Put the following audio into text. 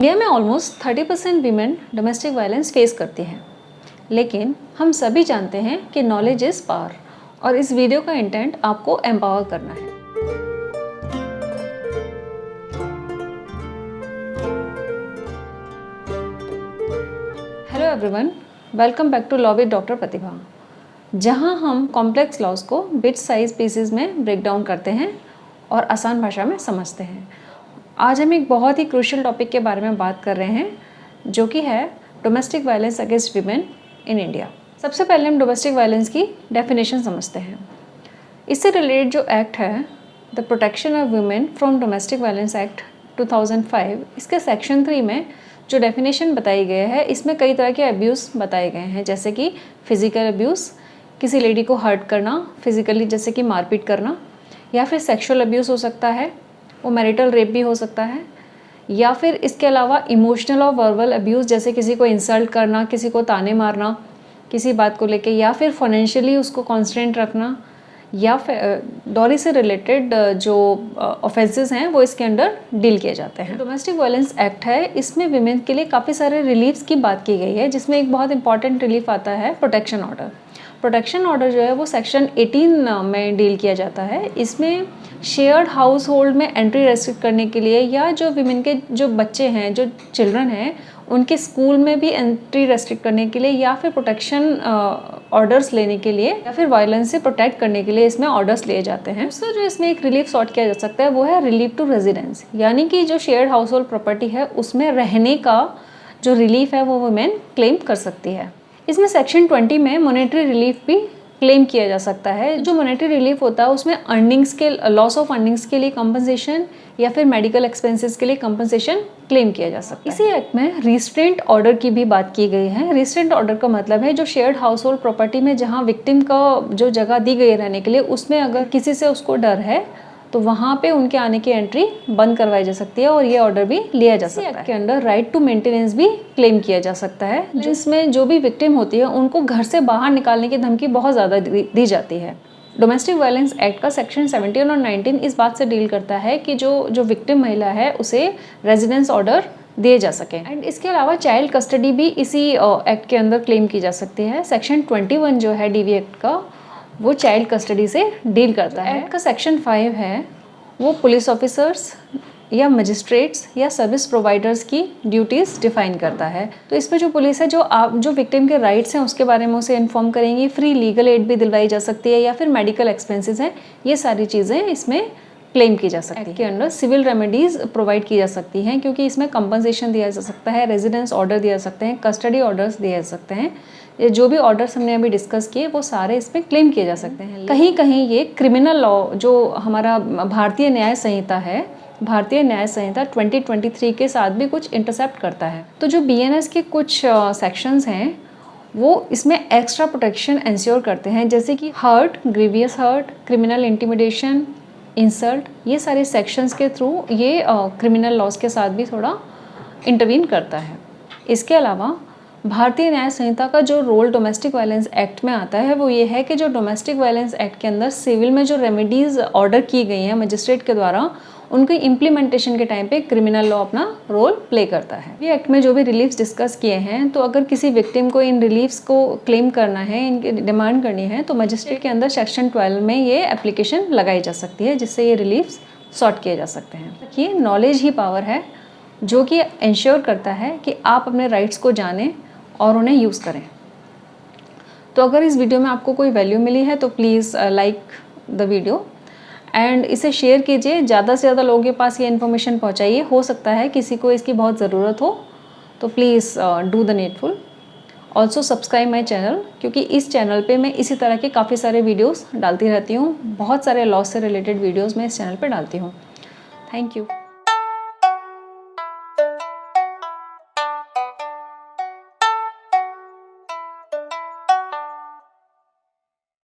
India में almost 30% women domestic violence face करती हैं, लेकिन हम सभी जानते हैं कि नॉलेज इज़ पावर और इस वीडियो का इंटेंट आपको एम्पावर करना है। Hello everyone, welcome back to law with doctor Pratibha, जहां हम कॉम्प्लेक्स लॉज को बिट साइज पीसेस में ब्रेक डाउन करते हैं और आसान भाषा में समझते हैं। आज हम एक बहुत ही क्रूशियल टॉपिक के बारे में बात कर रहे हैं, जो कि है domestic violence against women in India. सबसे पहले हम डोमेस्टिक वायलेंस की डेफिनेशन समझते हैं। इससे रिलेटेड जो एक्ट है, the protection of women from domestic violence act 2005, इसके सेक्शन 3 में जो डेफिनेशन बताई गई है, इसमें कई तरह के अब्यूज़ बताए गए हैं, जैसे कि फिज़िकल अब्यूज़, किसी लेडी को हर्ट करना फिज़िकली, जैसे कि मारपीट करना, या फिर सेक्सुअल अब्यूज़ हो सकता है, वो मैरिटल रेप भी हो सकता है, या फिर इसके अलावा इमोशनल और वर्बल अब्यूज़, जैसे किसी को इंसल्ट करना, किसी को ताने मारना किसी बात को लेके, या फिर फाइनेंशियली उसको कॉन्स्टेंट रखना, या फिर डॉरी से रिलेटेड जो ऑफेंसेस हैं वो इसके अंडर डील किए जाते हैं। डोमेस्टिक वायलेंस एक्ट है, इसमें विमेन के लिए काफ़ी सारे रिलीफ्स की बात की गई है, जिसमें एक बहुत इंपॉर्टेंट रिलीफ आता है प्रोटेक्शन ऑर्डर। प्रोटेक्शन ऑर्डर जो है वो सेक्शन 18 में डील किया जाता है। इसमें शेयर्ड हाउस होल्ड में एंट्री रेस्ट्रिक्ट करने के लिए, या जो विमेन के जो बच्चे हैं, जो चिल्ड्रन हैं, उनके स्कूल में भी एंट्री रेस्ट्रिक्ट करने के लिए, या फिर प्रोटेक्शन ऑर्डर्स लेने के लिए, या फिर वायलेंस से प्रोटेक्ट करने के लिए इसमें ऑर्डर्स लिए जाते हैं। दूसरा जो इसमें एक रिलीफ सॉर्ट किया जा सकता है वो है रिलीफ टू रेजिडेंस, यानी कि जो शेयर्ड हाउस होल्ड प्रॉपर्टी है उसमें रहने का जो रिलीफ है वो वुमेन क्लेम कर सकती है। इसमें सेक्शन 20 में मॉनेटरी रिलीफ भी क्लेम किया जा सकता है। जो मॉनेटरी रिलीफ होता है उसमें अर्निंग्स के लॉस ऑफ अर्निंग्स के लिए कंपनसेशन, या फिर मेडिकल एक्सपेंसेस के लिए कंपनसेशन क्लेम किया जा सकता है। इसी एक्ट में रिस्ट्रेंट ऑर्डर की भी बात की गई है। रिस्ट्रेंट ऑर्डर का मतलब है जो शेयर्ड हाउस होल्ड प्रॉपर्टी में जहाँ विक्टिम का जो जगह दी गई है रहने के लिए, उसमें अगर किसी से उसको डर है तो वहाँ पे उनके आने की एंट्री बंद करवाई जा सकती है, और ये ऑर्डर भी लिया जा सकता है। के अंडर राइट टू मेंटेनेंस भी क्लेम किया जा सकता है, जिसमें जो भी विक्टिम होती है उनको घर से बाहर निकालने की धमकी बहुत ज़्यादा दी जाती है। डोमेस्टिक वायलेंस एक्ट का सेक्शन 17 और 19 इस बात से डील करता है कि जो विक्टिम महिला है उसे रेजिडेंस ऑर्डर दिए जा सके। एंड इसके अलावा चाइल्ड कस्टडी भी इसी एक्ट के अंदर क्लेम की जा सकती है। सेक्शन 21 जो है डीवी एक्ट का, वो चाइल्ड कस्टडी से डील करता है। एक्ट का सेक्शन 5 है, वो पुलिस ऑफिसर्स या मजिस्ट्रेट्स या सर्विस प्रोवाइडर्स की ड्यूटीज़ डिफाइन करता है। तो इसमें जो पुलिस है जो विक्टिम के राइट्स हैं उसके बारे में उसे इन्फॉर्म करेंगी, फ्री लीगल एड भी दिलवाई जा सकती है, या फिर मेडिकल एक्सपेंसेस हैं, ये सारी चीज़ें इसमें क्लेम की जा सकती है। के अंडर सिविल रेमेडीज़ प्रोवाइड की जा सकती हैं, क्योंकि इसमें कंपनसेशन दिया जा सकता है, रेजिडेंस ऑर्डर दिया जा सकते हैं, कस्टडी ऑर्डर्स दिए जा सकते हैं। जो भी ऑर्डर्स हमने अभी डिस्कस किए वो सारे इसमें क्लेम किए जा सकते हैं। कहीं कहीं ये क्रिमिनल लॉ, जो हमारा भारतीय न्याय संहिता है, भारतीय न्याय संहिता 2023 के साथ भी कुछ इंटरसेप्ट करता है। तो जो BNS के कुछ सेक्शंस हैं वो इसमें एक्स्ट्रा प्रोटेक्शन एंश्योर करते हैं, जैसे कि hurt, grievous hurt, criminal intimidation, insult, ये सारे सेक्शंस के थ्रू ये क्रिमिनल लॉज के साथ भी थोड़ा इंटरवीन करता है। इसके अलावा भारतीय न्याय संहिता का जो रोल डोमेस्टिक वायलेंस एक्ट में आता है वो ये है कि जो डोमेस्टिक वायलेंस एक्ट के अंदर सिविल में जो रेमेडीज़ ऑर्डर की गई हैं मजिस्ट्रेट के द्वारा, उनके इम्प्लीमेंटेशन के टाइम पे क्रिमिनल लॉ अपना रोल प्ले करता है। ये एक्ट में जो भी रिलीफ्स डिस्कस किए हैं, तो अगर किसी विक्टिम को इन रिलीफ्स को क्लेम करना है, इनकी डिमांड करनी है, तो मजिस्ट्रेट के अंदर सेक्शन 12 में ये एप्लीकेशन लगाई जा सकती है, जिससे ये रिलीफ्स सॉर्ट किए जा सकते हैं। ये नॉलेज ही पावर है, जो कि इंश्योर करता है कि आप अपने राइट्स को जानें और उन्हें यूज़ करें। तो अगर इस वीडियो में आपको कोई वैल्यू मिली है तो please like the video and इसे शेयर कीजिए, ज़्यादा से ज़्यादा लोगों के पास ये इन्फॉर्मेशन पहुंचाइए। हो सकता है किसी को इसकी बहुत ज़रूरत हो, तो please do the needful. Also subscribe my channel, क्योंकि इस चैनल पे मैं इसी तरह के काफ़ी सारे वीडियोस डालती रहती हूँ। बहुत सारे लॉ से रिलेटेड वीडियोस मैं इस चैनल पे डालती हूँ। Thank you.